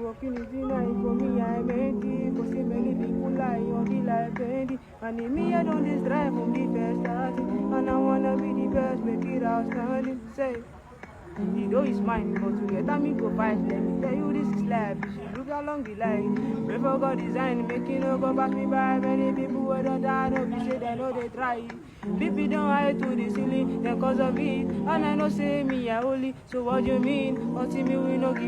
working is night for me, I made it. Cause see many people lie on the life bendy. And in me, I don't just drive from the first starting. And I wanna be the best, make it outstanding. Say, the dough is mine, but to get me go fight. Let me tell you, this is life. You should look along the line. Pray for God design, making no go pass me by. Many people who don't die, no be say they know they try. People don't hide to the ceiling, then cause of it. And I know say me I only. So what you mean? Until me we no give.